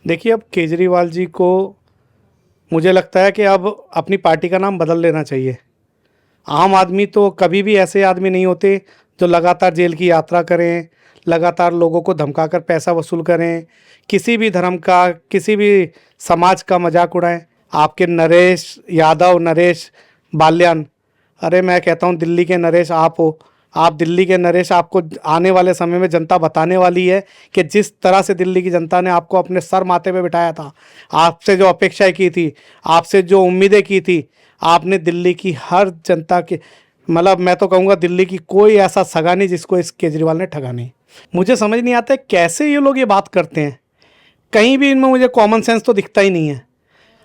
देखिए, अब केजरीवाल जी को मुझे लगता है कि अब अपनी पार्टी का नाम बदल लेना चाहिए। आम आदमी तो कभी भी ऐसे आदमी नहीं होते जो लगातार जेल की यात्रा करें, लगातार लोगों को धमकाकर पैसा वसूल करें, किसी भी धर्म का, किसी भी समाज का मजाक उड़ाएं। आपके नरेश यादव, नरेश बाल्यान, अरे मैं कहता हूँ दिल्ली के नरेश आप हो। आप दिल्ली के नरेश, आपको आने वाले समय में जनता बताने वाली है कि जिस तरह से दिल्ली की जनता ने आपको अपने सर माथे पे बिठाया था, आपसे जो अपेक्षाएं की थी, आपसे जो उम्मीदें की थी, आपने दिल्ली की हर जनता के, मतलब मैं तो कहूँगा दिल्ली की कोई ऐसा सगा नहीं जिसको इस केजरीवाल ने ठगा नहीं। मुझे समझ नहीं आता है कैसे ये लोग ये बात करते हैं। कहीं भी इनमें मुझे कॉमन सेंस तो दिखता ही नहीं है।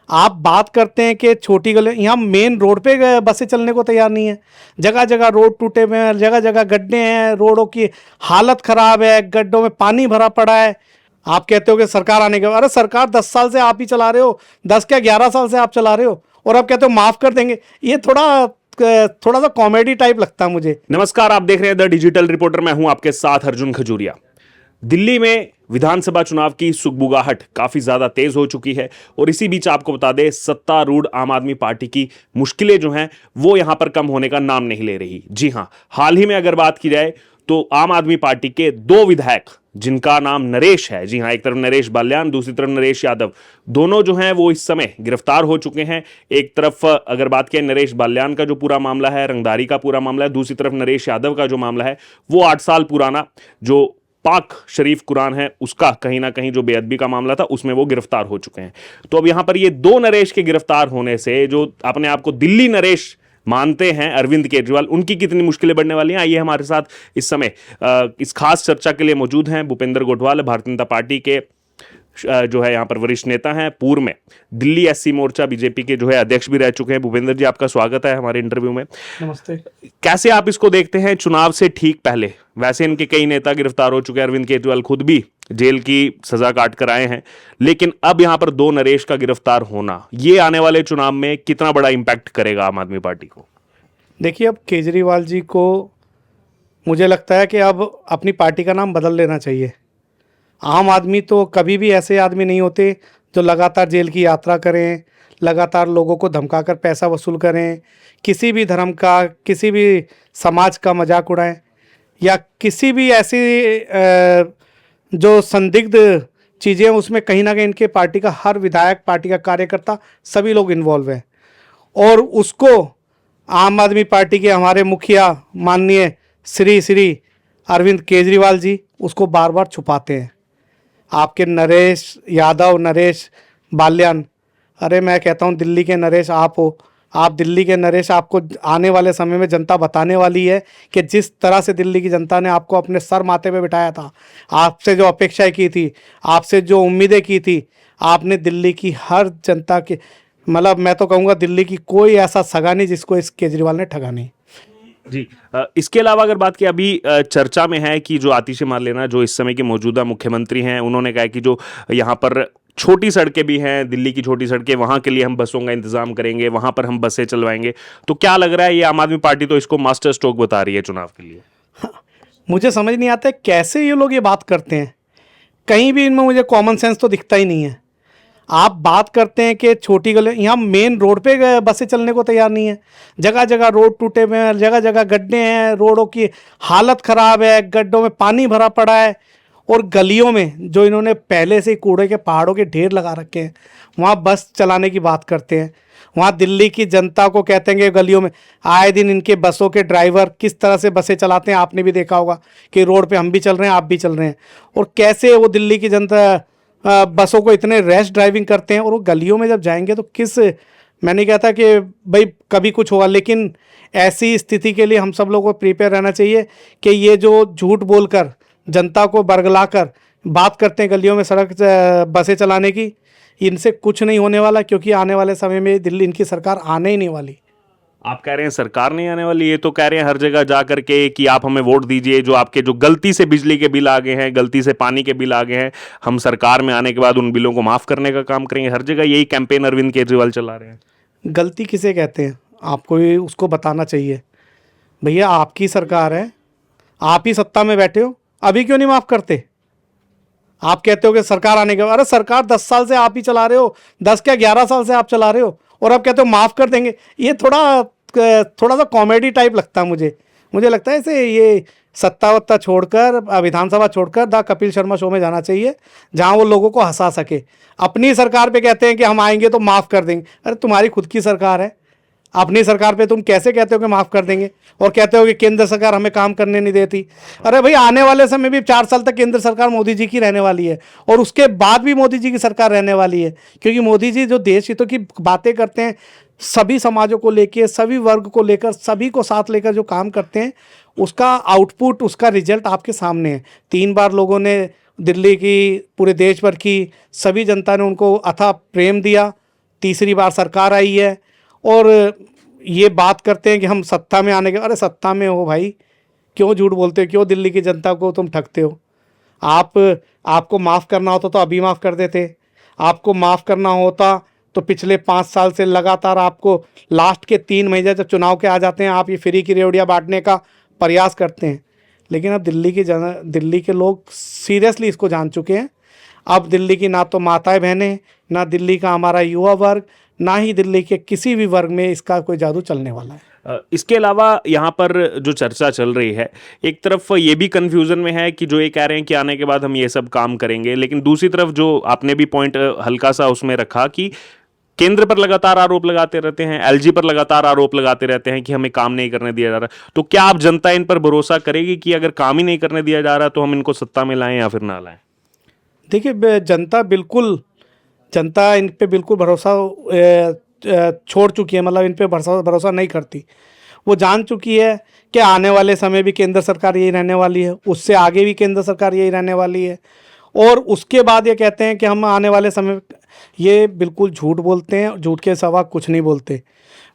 आप बात करते हैं कि छोटी गली, यहाँ मेन रोड पे बसें चलने को तैयार नहीं है। जगह जगह रोड टूटे हुए हैं, जगह जगह गड्ढे हैं, रोडों की हालत ख़राब है, गड्ढों में पानी भरा पड़ा है। आप कहते हो कि सरकार आने के बाद, अरे सरकार 10 साल से आप ही चला रहे हो, 10 क्या 11 साल से आप चला रहे हो, और अब कहते हो माफ़ कर देंगे। ये थोड़ा सा कॉमेडी टाइप लगता है मुझे। नमस्कार, आप देख रहे हैं द डिजिटल रिपोर्टर। मैं हूं आपके साथ अर्जुन खजूरिया। दिल्ली में विधानसभा चुनाव की सुगबुगाहट काफी ज्यादा तेज हो चुकी है और इसी बीच आपको बता दें, सत्तारूढ़ आम आदमी पार्टी की मुश्किलें जो हैं वो यहां पर कम होने का नाम नहीं ले रही। जी हां, हाल ही में अगर बात की जाए तो आम आदमी पार्टी के दो विधायक जिनका नाम नरेश है, जी हां, एक तरफ नरेश बाल्यान, दूसरी तरफ नरेश यादव, दोनों जो हैं वो इस समय गिरफ्तार हो चुके हैं। एक तरफ अगर बात करें नरेश बाल्यान का जो पूरा मामला है, रंगदारी का पूरा मामला है, दूसरी तरफ नरेश यादव का जो मामला है वो 8 साल पुराना जो पाक शरीफ कुरान है उसका कहीं ना कहीं जो बेअदबी का मामला था उसमें वो गिरफ्तार हो चुके हैं। तो अब यहां पर ये दो नरेश के गिरफ्तार होने से जो अपने आप को दिल्ली नरेश मानते हैं अरविंद केजरीवाल, उनकी कितनी मुश्किलें बढ़ने वाली हैं, आइए हमारे साथ इस समय इस खास चर्चा के लिए मौजूद हैं भूपेंद्र गोठवाल, भारतीय जनता पार्टी के जो है यहाँ पर वरिष्ठ नेता हैं, पूर्व में दिल्ली एससी मोर्चा बीजेपी के जो है अध्यक्ष भी रह चुके हैं। भूपेंद्र जी, आपका स्वागत है हमारे इंटरव्यू में। नमस्ते। कैसे आप इसको देखते हैं? चुनाव से ठीक पहले वैसे इनके कई नेता गिरफ्तार हो चुके हैं, अरविंद केजरीवाल खुद भी जेल की सजा काट कर आए हैं, लेकिन अब यहां पर दो नरेश का गिरफ्तार होना, ये आने वाले चुनाव में कितना बड़ा इंपैक्ट करेगा आम आदमी पार्टी को? देखिए, अब केजरीवाल जी को मुझे लगता है कि अब अपनी पार्टी का नाम बदल लेना चाहिए। आम आदमी तो कभी भी ऐसे आदमी नहीं होते जो लगातार जेल की यात्रा करें, लगातार लोगों को धमकाकर पैसा वसूल करें, किसी भी धर्म का, किसी भी समाज का मजाक उड़ाएं, या किसी भी ऐसी जो संदिग्ध चीज़ें उसमें कहीं ना कहीं इनके पार्टी का हर विधायक, पार्टी का कार्यकर्ता, सभी लोग इन्वॉल्व हैं। और उसको आम आदमी पार्टी के हमारे मुखिया माननीय श्री अरविंद केजरीवाल जी उसको बार बार छुपाते हैं। आपके नरेश यादव, नरेश बाल्यान, अरे मैं कहता हूँ दिल्ली के नरेश आप हो। आप दिल्ली के नरेश, आपको आने वाले समय में जनता बताने वाली है कि जिस तरह से दिल्ली की जनता ने आपको अपने सर माथे पे बिठाया था, आपसे जो अपेक्षाएं की थी, आपसे जो उम्मीदें की थी, आपने दिल्ली की हर जनता के, मतलब मैं तो कहूँगा दिल्ली की कोई ऐसा सगा नहीं जिसको इस केजरीवाल ने ठगा नहीं। जी, इसके अलावा अगर बात की, अभी चर्चा में है कि जो आतिश मार्लेना जो इस समय के मौजूदा मुख्यमंत्री हैं, उन्होंने कहा कि जो यहाँ पर छोटी सड़कें भी हैं, दिल्ली की छोटी सड़कें, वहां के लिए हम बसों का इंतजाम करेंगे, वहां पर हम बसें चलवाएंगे। तो क्या लग रहा है, ये आम आदमी पार्टी तो इसको मास्टर स्ट्रोक बता रही है चुनाव के लिए? मुझे समझ नहीं आता है कैसे ये लोग ये बात करते हैं। कहीं भी इनमें मुझे कॉमन सेंस तो दिखता ही नहीं है। आप बात करते हैं कि छोटी गली, यहाँ मेन रोड पे बसें चलने को तैयार नहीं है। जगह जगह रोड टूटे हुए हैं, जगह जगह गड्ढे हैं, रोडों की हालत ख़राब है, गड्ढों में पानी भरा पड़ा है, और गलियों में जो इन्होंने पहले से ही कूड़े के पहाड़ों के ढेर लगा रखे हैं, वहाँ बस चलाने की बात करते हैं। वहाँ दिल्ली की जनता को कहते हैं कि गलियों में आए दिन इनके बसों के ड्राइवर किस तरह से बसें चलाते हैं। आपने भी देखा होगा कि रोड पे हम भी चल रहे हैं, आप भी चल रहे हैं, और कैसे वो दिल्ली की जनता बसों को इतने रैश ड्राइविंग करते हैं। और वो गलियों में जब जाएंगे तो मैं नहीं कहता कि भाई कभी कुछ होगा, लेकिन ऐसी स्थिति के लिए हम सब लोगों को प्रिपेयर रहना चाहिए कि ये जो झूठ बोलकर जनता को बरगलाकर बात करते हैं गलियों में सड़क बसें चलाने की, इनसे कुछ नहीं होने वाला, क्योंकि आने वाले समय में दिल्ली इनकी सरकार आने ही नहीं वाली। आप कह रहे हैं सरकार नहीं आने वाली, ये तो कह रहे हैं हर जगह जा करके कि आप हमें वोट दीजिए, जो आपके जो गलती से बिजली के बिल आ गए हैं, गलती से पानी के बिल आ गए हैं, हम सरकार में आने के बाद उन बिलों को माफ करने का काम करेंगे। हर जगह यही कैंपेन अरविंद केजरीवाल चला रहे हैं। गलती किसे कहते हैं आपको ही उसको बताना चाहिए। भैया आपकी सरकार है, आप ही सत्ता में बैठे हो, अभी क्यों नहीं माफ़ करते? आप कहते हो कि सरकार आने के बाद, अरे सरकार 10 साल से आप ही चला रहे हो, 10 क्या 11 साल से आप चला रहे हो, और आप कहते हो माफ़ कर देंगे। ये थोड़ा सा कॉमेडी टाइप लगता है मुझे लगता है इसे ये सत्ता वत्ता छोड़कर, विधानसभा छोड़कर द कपिल शर्मा शो में जाना चाहिए, जहां वो लोगों को हंसा सके। अपनी सरकार पे कहते हैं कि हम आएंगे तो माफ़ कर देंगे। अरे तुम्हारी खुद की सरकार है, अपनी सरकार पे तुम कैसे कहते हो कि माफ़ कर देंगे, और कहते हो कि केंद्र सरकार हमें काम करने नहीं देती। अरे भाई, आने वाले समय भी 4 साल तक केंद्र सरकार मोदी जी की रहने वाली है, और उसके बाद भी मोदी जी की सरकार रहने वाली है, क्योंकि मोदी जी जो देश हितों की बातें करते हैं, सभी समाजों को लेकर, सभी वर्ग को लेकर, सभी को साथ लेकर जो काम करते हैं, उसका आउटपुट, उसका रिजल्ट आपके सामने है। 3 बार लोगों ने दिल्ली की, पूरे देश भर की सभी जनता ने उनको अथाह प्रेम दिया। तीसरी बार सरकार आई है, और ये बात करते हैं कि हम सत्ता में आने के, अरे सत्ता में हो भाई, क्यों झूठ बोलते हो, क्यों दिल्ली की जनता को तुम ठगते हो। आपको माफ़ करना होता तो अभी माफ़ कर देते। आपको माफ़ करना होता तो पिछले 5 साल से लगातार आपको लास्ट के 3 महीने जब चुनाव के आ जाते हैं, आप ये फ्री की रेवड़ियाँ बांटने का प्रयास करते हैं। लेकिन अब दिल्ली के लोग सीरियसली इसको जान चुके हैं। अब दिल्ली की ना तो माताएं बहनें, ना दिल्ली का हमारा युवा वर्ग, ना ही दिल्ली के किसी भी वर्ग में इसका कोई जादू चलने वाला है। इसके अलावा यहाँ पर जो चर्चा चल रही है, एक तरफ ये भी कन्फ्यूज़न में है कि जो ये कह रहे हैं कि आने के बाद हम ये सब काम करेंगे, लेकिन दूसरी तरफ जो आपने भी पॉइंट हल्का सा उसमें रखा कि केंद्र पर लगातार आरोप लगाते रहते हैं, एलजी पर लगातार आरोप लगाते रहते हैं कि हमें काम नहीं करने दिया जा रहा। तो क्या आप जनता इन पर भरोसा करेगी कि अगर काम ही नहीं करने दिया जा रहा तो हम इनको सत्ता में लाएं या फिर ना लाएं? देखिए, जनता इन पे बिल्कुल भरोसा छोड़ चुकी है, मतलब इन पे भरोसा नहीं करती। वो जान चुकी है कि आने वाले समय भी केंद्र सरकार यही रहने वाली है, उससे आगे भी केंद्र सरकार यही रहने वाली है, और उसके बाद ये कहते हैं कि हम आने वाले समय, ये बिल्कुल झूठ बोलते हैं, झूठ के सिवा कुछ नहीं बोलते।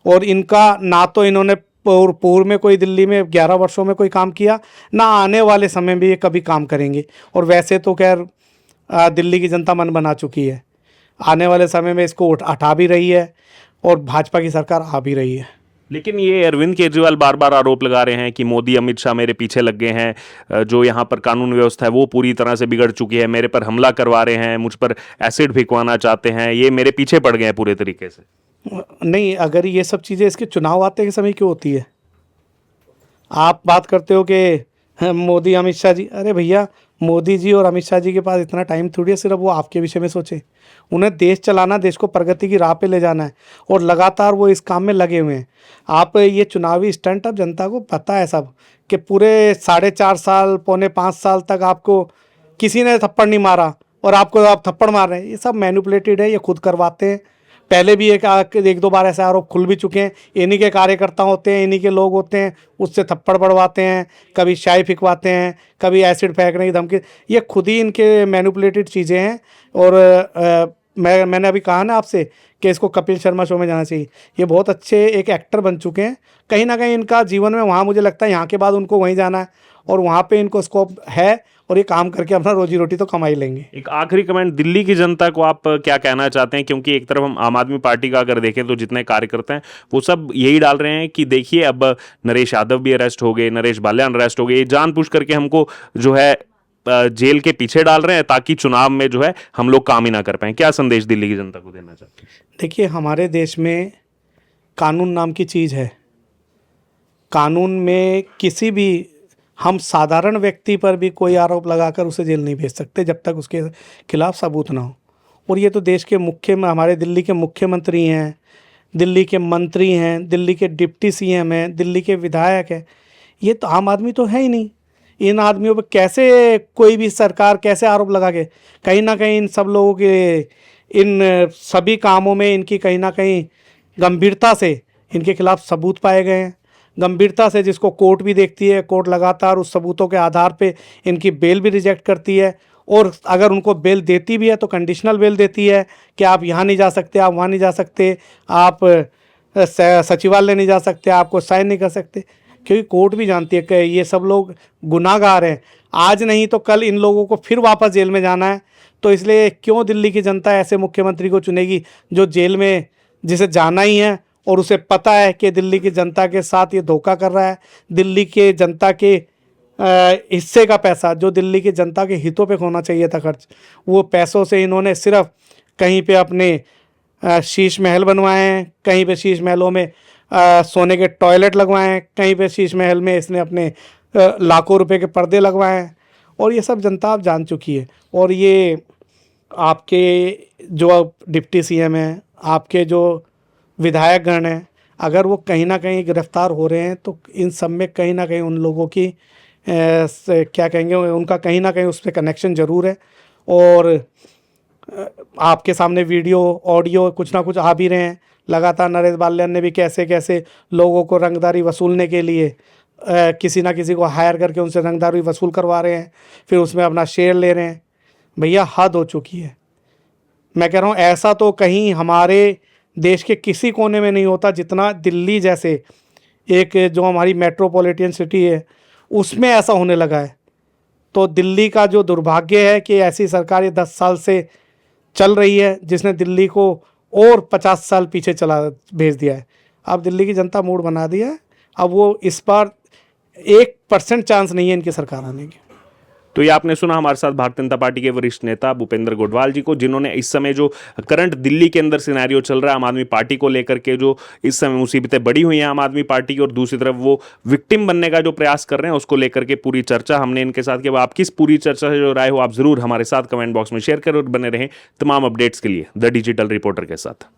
और इनका ना तो इन्होंने पूर्व में कोई दिल्ली में 11 वर्षों में कोई काम किया, ना आने वाले समय में ये कभी काम करेंगे। और वैसे तो खैर दिल्ली की जनता मन बना चुकी है, आने वाले समय में इसको हटा भी रही है, और भाजपा की सरकार आ भी रही है। लेकिन ये अरविंद केजरीवाल बार बार आरोप लगा रहे हैं कि मोदी अमित शाह मेरे पीछे लग गए हैं, जो यहाँ पर कानून व्यवस्था है वो पूरी तरह से बिगड़ चुकी है, मेरे पर हमला करवा रहे हैं, मुझ पर एसिड फेंकवाना चाहते हैं, ये मेरे पीछे पड़ गए हैं पूरे तरीके से। नहीं, अगर ये सब चीज़ें इसके चुनाव आते के समय क्यों होती है? आप बात करते हो कि मोदी अमित शाह जी, अरे भैया, मोदी जी और अमित शाह जी के पास इतना टाइम थोड़ी है सिर्फ वो आपके विषय में सोचे। उन्हें देश चलाना, देश को प्रगति की राह पे ले जाना है, और लगातार वो इस काम में लगे हुए हैं। आप ये चुनावी स्टंट, अब जनता को पता है सब, कि पूरे 4.5 साल, पौने 5 साल तक आपको किसी ने थप्पड़ नहीं मारा, और आप थप्पड़ मार रहे हैं। ये सब मैनिपुलेटेड है, ये खुद करवाते हैं। पहले भी एक दो बार ऐसे आरोप खुल भी चुके हैं। इन्हीं के कार्यकर्ता होते हैं, इन्हीं के लोग होते हैं, उससे थप्पड़ पड़वाते हैं, कभी शाई फिकवाते हैं, कभी एसिड फेंकने की धमकी। ये खुद ही इनके मैनिपुलेटेड चीज़ें हैं। और मैंने अभी कहा ना आपसे कि इसको कपिल शर्मा शो में जाना चाहिए। ये बहुत अच्छे एक एक्टर बन चुके हैं। कहीं ना कहीं इनका जीवन में वहाँ, मुझे लगता है यहाँ के बाद उनको वहीं जाना है, और वहाँ पे इनको स्कोप है, और ये काम करके अपना रोजी रोटी तो कमा ही लेंगे। एक आखिरी कमेंट, दिल्ली की जनता को आप क्या कहना चाहते हैं? क्योंकि एक तरफ हम आम आदमी पार्टी का अगर देखें तो जितने कार्यकर्ता हैं वो सब यही डाल रहे हैं कि देखिए अब नरेश यादव भी अरेस्ट हो गए, नरेश बाल्यान अरेस्ट हो गए, जानबूझ करके हमको जो है जेल के पीछे डाल रहे हैं ताकि चुनाव में जो है हम लोग काम ही ना कर पाएं। क्या संदेश दिल्ली की जनता को देना चाहते हैं? देखिए, हमारे देश में कानून नाम की चीज़ है। कानून में किसी भी, हम साधारण व्यक्ति पर भी कोई आरोप लगाकर उसे जेल नहीं भेज सकते जब तक उसके खिलाफ सबूत ना हो। और ये तो देश के हमारे दिल्ली के मुख्यमंत्री हैं, दिल्ली के मंत्री हैं, दिल्ली के डिप्टी सीएम हैं, दिल्ली के विधायक हैं। ये तो आम आदमी तो है ही नहीं। इन आदमियों पर कैसे कोई भी सरकार कैसे आरोप लगा के, कहीं ना कहीं इन सब लोगों के, इन सभी कामों में इनकी कहीं ना कहीं गंभीरता से इनके खिलाफ सबूत पाए गए हैं। गंभीरता से जिसको कोर्ट भी देखती है, कोर्ट लगातार उस सबूतों के आधार पे इनकी बेल भी रिजेक्ट करती है, और अगर उनको बेल देती भी है तो कंडीशनल बेल देती है कि आप यहाँ नहीं जा सकते, आप वहाँ नहीं जा सकते, आप सचिवालय नहीं जा सकते, आपको साइन नहीं कर सकते। क्योंकि कोर्ट भी जानती है कि ये सब लोग गुनाहगार हैं, आज नहीं तो कल इन लोगों को फिर वापस जेल में जाना है। तो इसलिए क्यों दिल्ली की जनता ऐसे मुख्यमंत्री को चुनेगी जो जेल में, जिसे जाना ही है, और उसे पता है कि दिल्ली की जनता के साथ ये धोखा कर रहा है, दिल्ली के जनता के हिस्से का पैसा जो दिल्ली की जनता के हितों पे होना चाहिए था खर्च, वो पैसों से इन्होंने सिर्फ कहीं पे अपने शीश महल बनवाए हैं, कहीं पे शीश महलों में सोने के टॉयलेट लगवाए हैं, कहीं पे शीश महल में इसने अपने लाखों रुपए के पर्दे लगवाए हैं। और ये सब जनता आप जान चुकी है। और ये आपके जो डिप्टी सीएम हैं, आपके जो विधायकगण हैं, अगर वो कहीं ना कहीं गिरफ्तार हो रहे हैं तो इन सब में कहीं ना कहीं उन लोगों की क्या कहेंगे, उनका कहीं ना कहीं उस पर कनेक्शन ज़रूर है। और आपके सामने वीडियो ऑडियो कुछ ना कुछ आ भी रहे हैं। लगातार नरेश बाल्यान ने भी कैसे कैसे लोगों को रंगदारी वसूलने के लिए किसी ना किसी को हायर करके उनसे रंगदारी वसूल करवा रहे हैं, फिर उसमें अपना शेयर ले रहे हैं। भैया हद हो चुकी है। मैं कह रहा हूँ ऐसा तो कहीं हमारे देश के किसी कोने में नहीं होता जितना दिल्ली जैसे एक जो हमारी मेट्रोपॉलिटन सिटी है उसमें ऐसा होने लगा है। तो दिल्ली का जो दुर्भाग्य है कि ऐसी सरकार ये 10 साल से चल रही है जिसने दिल्ली को और 50 साल पीछे चला भेज दिया है। अब दिल्ली की जनता मूड बना दिया है। अब वो इस बार 1% चांस नहीं है इनकी सरकार आने की। तो ये आपने सुना हमारे साथ भारतीय जनता पार्टी के वरिष्ठ नेता भूपेंद्र गोडवाल जी को, जिन्होंने इस समय जो करंट दिल्ली के अंदर सिनेरियो चल रहा है आम आदमी पार्टी को लेकर के, जो इस समय मुसीबतें बढ़ी हुई हैं आम आदमी पार्टी की, और दूसरी तरफ वो विक्टिम बनने का जो प्रयास कर रहे हैं उसको लेकर के पूरी चर्चा हमने इनके साथ की। आपकी इस पूरी चर्चा से जो राय हो आप जरूर हमारे साथ कमेंट बॉक्स में शेयर करें और बने रहें तमाम अपडेट्स के लिए द डिजिटल रिपोर्टर के साथ।